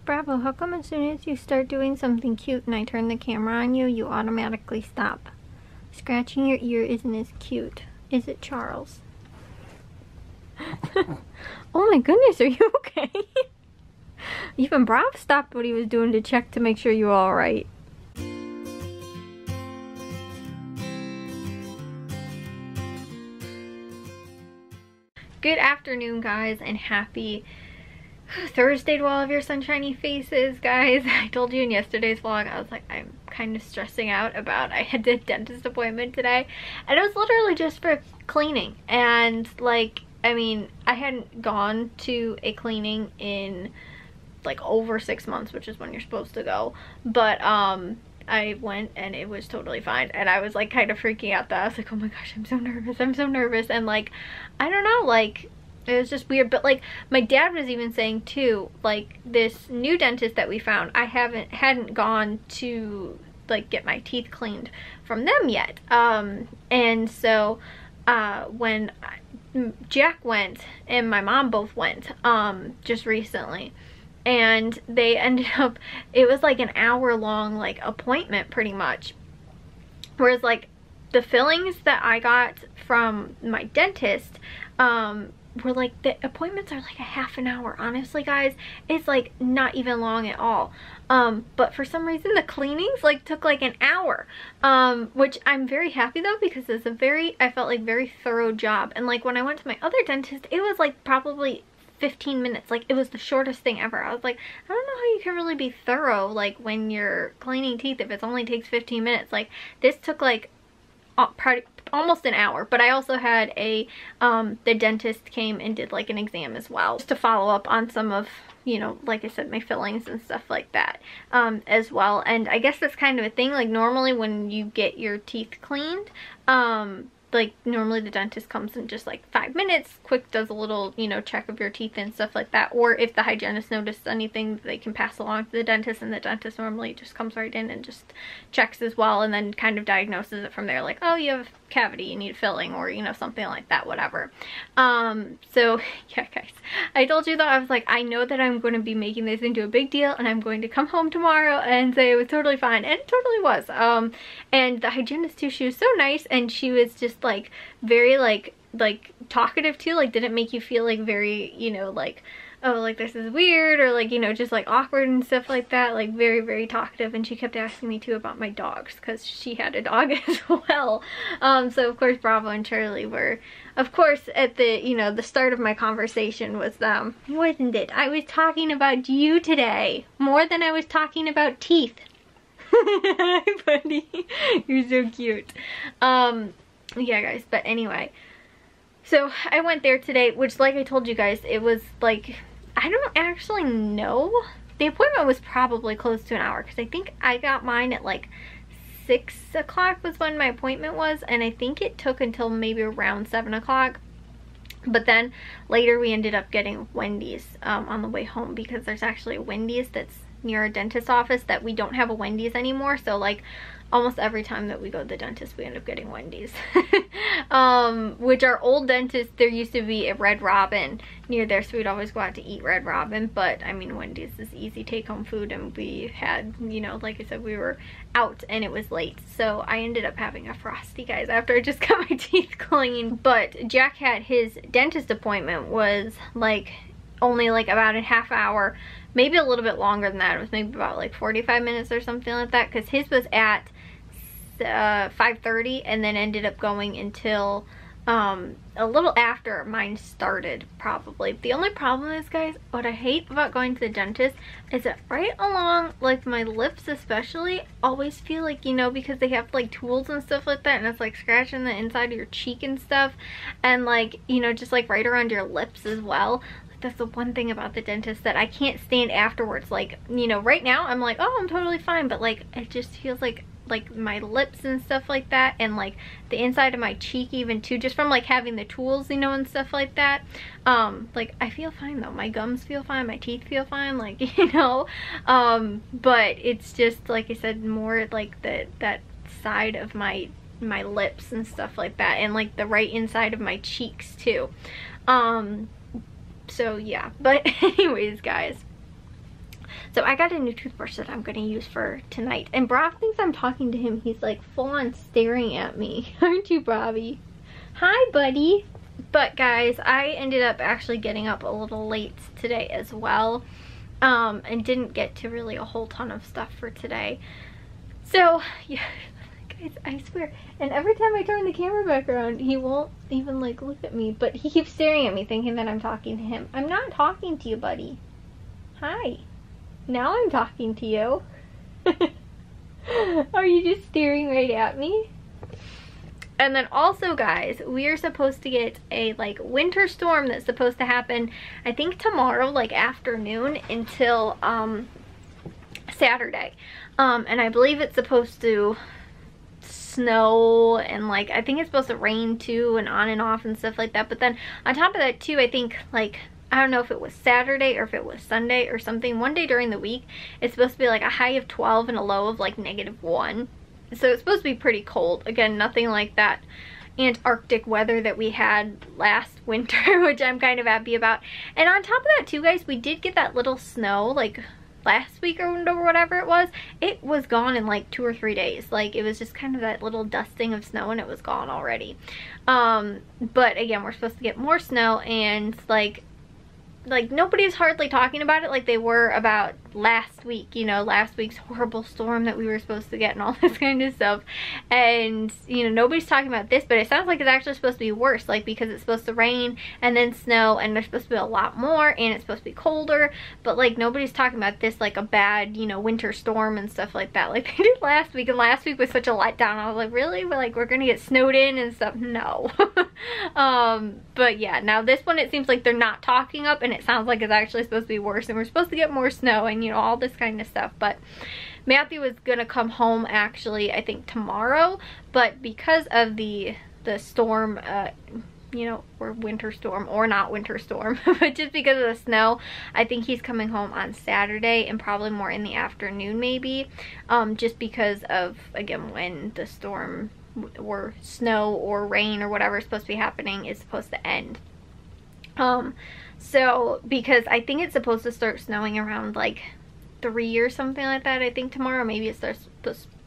Bravo, how come as soon as you start doing something cute and I turn the camera on you, you automatically stop? Scratching your ear isn't as cute, is it, Charles? Oh my goodness, are you okay? Even Brav stopped what he was doing to check to make sure you were alright. Good afternoon, guys, and happy Thursday to all of your sunshiny faces, guys. I told you in yesterday's vlog, I was like, I'm kind of stressing out about, I had a dentist appointment today, and it was literally just for cleaning. And like, I mean, I hadn't gone to a cleaning in like over 6 months, which is when you're supposed to go, but I went and it was totally fine, and I was like kind of freaking out that I was like, oh my gosh, I'm so nervous, and like, I don't know, like, it was just weird. But like, my dad was even saying too, like, this new dentist that we found, I hadn't gone to like get my teeth cleaned from them yet, and so when Jack went and my mom both went just recently, and they ended up, it was like an hour-long like appointment pretty much, whereas like the fillings that I got from my dentist were like, the appointments are like a half an hour. Honestly, guys, it's like not even long at all. But for some reason the cleanings like took like an hour, which I'm very happy though, because it's a very, I felt like very thorough job. And like when I went to my other dentist, it was like probably 15 minutes. Like, it was the shortest thing ever. I was like, I don't know how you can really be thorough like when you're cleaning teeth if it only takes 15 minutes. Like, this took like almost an hour. But I also had a the dentist came and did like an exam as well, just to follow up on some of, you know, like I said, my fillings and stuff like that as well. And I guess that's kind of a thing, like normally when you get your teeth cleaned, like normally the dentist comes in just like 5 minutes, quick, does a little, you know, check of your teeth and stuff like that. Or if the hygienist noticed anything, they can pass along to the dentist, and the dentist normally just comes right in and just checks as well, and then kind of diagnoses it from there, like, oh, you have a cavity, you need filling, or, you know, something like that, whatever. So yeah, guys, I told you that I was like, I know that I'm going to be making this into a big deal, and I'm going to come home tomorrow and say it was totally fine, and it totally was. And the hygienist too, she was so nice, and she was just like very like talkative too, like didn't make you feel like very, you know, like, oh, like this is weird, or like, you know, just like awkward and stuff like that. Like very talkative. And she kept asking me too about my dogs, because she had a dog as well. So of course Bravo and Charlie were, of course, at the, you know, the start of my conversation was them, wasn't it? I was talking about you today more than I was talking about teeth. Hi buddy, you're so cute. Yeah, guys, but anyway, so I went there today, which, like I told you guys, it was like, I don't actually know, the appointment was probably close to an hour, because I think I got mine at like 6 o'clock was when my appointment was, and I think it took until maybe around 7 o'clock. But then later we ended up getting Wendy's on the way home, because there's actually a Wendy's that's near our dentist's office that we don't have a Wendy's anymore. So like almost every time that we go to the dentist, we end up getting Wendy's. Which our old dentist, there used to be a Red Robin near there, so we'd always go out to eat Red Robin. But I mean, Wendy's is easy take-home food, and we had, you know, like I said, we were out and it was late, so I ended up having a Frosty, guys, after I just got my teeth cleaned. But Jack had his dentist appointment was like only like about a half hour, maybe a little bit longer than that. It was maybe about like 45 minutes or something like that, because his was at 5:30 and then ended up going until a little after mine started, probably. The only problem is, guys, what I hate about going to the dentist is that right along like my lips especially, always feel like, you know, because they have like tools and stuff like that, and it's like scratching the inside of your cheek and stuff, and like, you know, just like right around your lips as well. That's the one thing about the dentist that I can't stand afterwards. Like, you know, right now I'm like, oh, I'm totally fine, but like it just feels like my lips and stuff like that, and like the inside of my cheek even too, just from like having the tools, you know, and stuff like that. Like I feel fine though, my gums feel fine, my teeth feel fine, like, you know, but it's just, like I said, more like that side of my lips and stuff like that, and like the right inside of my cheeks too. So yeah, but anyways, guys, So I got a new toothbrush that I'm gonna use for tonight. And Brock thinks I'm talking to him. He's like full on staring at me. Aren't you, Bobby? Hi, buddy. But guys, I ended up actually getting up a little late today as well. And didn't get to really a whole ton of stuff for today. So, yeah, guys, I swear. And every time I turn the camera back around, he won't even like look at me. But he keeps staring at me thinking that I'm talking to him. I'm not talking to you, buddy. Hi. Now I'm talking to you. Are you just staring right at me? And then also, guys, we are supposed to get a like winter storm that's supposed to happen, I think tomorrow, like afternoon until Saturday. And I believe it's supposed to snow and like I think it's supposed to rain too, and on and off and stuff like that. But then on top of that too, I think like I don't know if it was Saturday or if it was Sunday or something, one day during the week it's supposed to be like a high of 12 and a low of like -1. So it's supposed to be pretty cold. Again, nothing like that Antarctic weather that we had last winter, which I'm kind of happy about. And on top of that too, guys, we did get that little snow like last week or whatever it was. It was gone in like 2 or 3 days. Like it was just kind of that little dusting of snow and it was gone already. But again, we're supposed to get more snow, and like nobody's hardly talking about it like they were about last week, you know, last week's horrible storm that we were supposed to get and all this kind of stuff. And you know, nobody's talking about this, but it sounds like it's actually supposed to be worse, like because it's supposed to rain and then snow, and there's supposed to be a lot more, and it's supposed to be colder. But like nobody's talking about this like a bad, you know, winter storm and stuff like that like they did last week. And last week was such a letdown. I was like, really? Like we're gonna get snowed in and stuff? No. But yeah, now this one it seems like they're not talking up, and it sounds like it's actually supposed to be worse, and we're supposed to get more snow and you know all this kind of stuff. But Matthew is gonna come home actually I think tomorrow, but because of the storm, you know, or winter storm or not winter storm, but just because of the snow, I think he's coming home on Saturday and probably more in the afternoon maybe, just because of again when the storm or snow or rain or whatever is supposed to be happening is supposed to end. So because I think it's supposed to start snowing around like 3 or something like that, I think tomorrow. Maybe it starts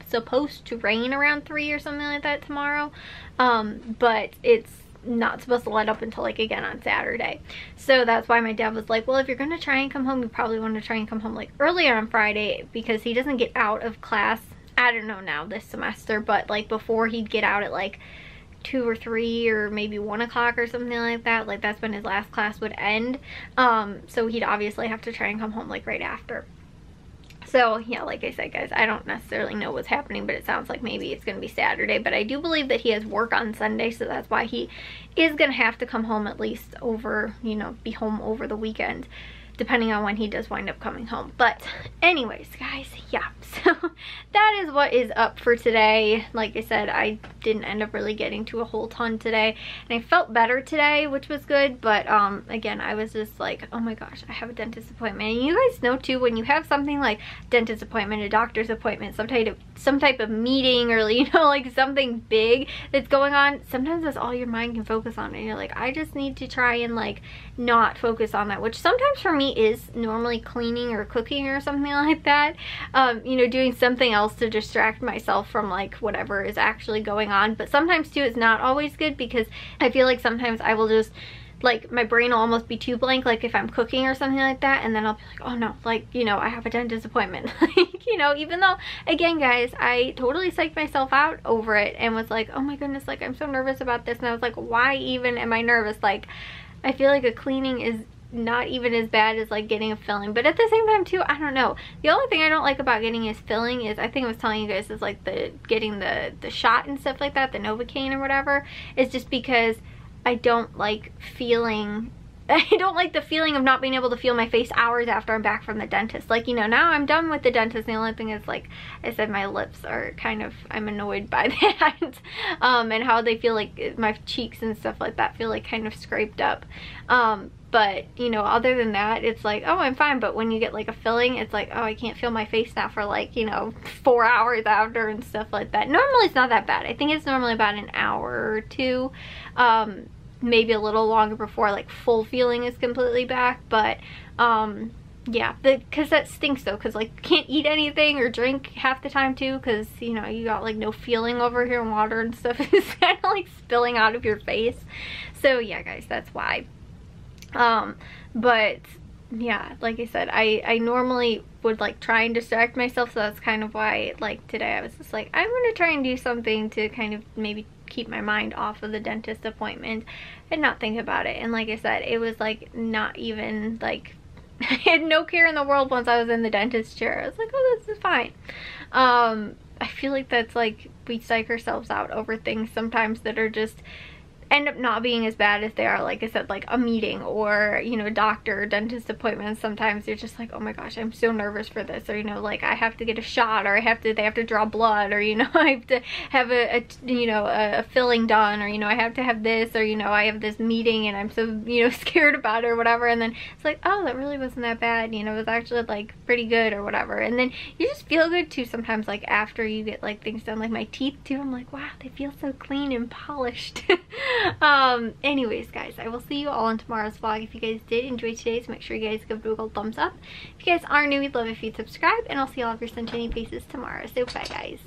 supposed to rain around 3 or something like that tomorrow, but it's not supposed to let up until like again on Saturday. So that's why my dad was like, well, if you're gonna try and come home, you probably want to try and come home like earlier on Friday, because he doesn't get out of class, I don't know now this semester, but like before he'd get out at like 2 or 3 or maybe 1 o'clock or something like that. Like that's when his last class would end. So he'd obviously have to try and come home like right after. So yeah, like I said, guys, I don't necessarily know what's happening, but it sounds like maybe it's going to be Saturday. But I do believe that he has work on Sunday, so that's why he is going to have to come home at least over, you know, be home over the weekend, depending on when he does wind up coming home. But anyways, guys, yeah, so that is what is up for today. Like I said, I didn't end up really getting to a whole ton today, and I felt better today, which was good. But again, I was just like, oh my gosh, I have a dentist appointment. And you guys know too, when you have something like dentist appointment, a doctor's appointment, some type of meeting, or you know, like something big that's going on, sometimes that's all your mind can focus on, and you're like, I just need to try and like not focus on that, which sometimes for me is normally cleaning or cooking or something like that. You know, doing something else to distract myself from like whatever is actually going on. But sometimes too, it's not always good, because I feel like sometimes I will just like my brain will almost be too blank, like if I'm cooking or something like that, and then I'll be like, oh no, like, you know, I have a dentist appointment. Like, you know, even though again, guys, I totally psyched myself out over it and was like, oh my goodness, like I'm so nervous about this. And I was like, why even am I nervous? Like I feel like a cleaning is not even as bad as like getting a filling. But at the same time too, I don't know, the only thing I don't like about getting his filling is, I think I was telling you guys, is like getting the shot and stuff like that, the Novocaine or whatever, is just because I don't like feeling, I don't like the feeling of not being able to feel my face hours after I'm back from the dentist. Like, you know, now I'm done with the dentist, the only thing is, like I said, my lips are kind of, I'm annoyed by that. And how they feel, like my cheeks and stuff like that feel like kind of scraped up. But you know, other than that, it's like, oh, I'm fine. But when you get like a filling, it's like, oh, I can't feel my face now for like, you know, 4 hours after and stuff like that. Normally it's not that bad. I think it's normally about an hour or 2, maybe a little longer before like full feeling is completely back. But yeah, because that stinks though, because like can't eat anything or drink half the time too, because you know you got like no feeling over here, and water and stuff is kind of like spilling out of your face. So yeah guys, that's why. But yeah, like I said, I normally would like try and distract myself, so that's kind of why like today I was just like, I'm gonna try and do something to kind of maybe keep my mind off of the dentist appointment and not think about it. And like I said, it was like not even like I had no care in the world once I was in the dentist chair. I was like, oh, this is fine. I feel like that's like we psych ourselves out over things sometimes that are just end up not being as bad as they are. Like I said, like a meeting or, you know, doctor or dentist appointments. Sometimes you're just like, oh my gosh, I'm so nervous for this, or you know, like I have to get a shot, or they have to draw blood, or you know, I have to have a filling done, or you know, I have to have this, or you know, I have this meeting and I'm so, you know, scared about it or whatever. And then it's like, oh, that really wasn't that bad, you know, it was actually like pretty good or whatever. And then you just feel good too sometimes, like after you get like things done. Like my teeth too, I'm like, wow, they feel so clean and polished. Anyways guys, I will see you all in tomorrow's vlog. If you guys did enjoy today's, make sure you guys give it a thumbs up. If you guys are new, we'd love if you'd subscribe, and I'll see all of your sunshiny faces tomorrow. So bye guys.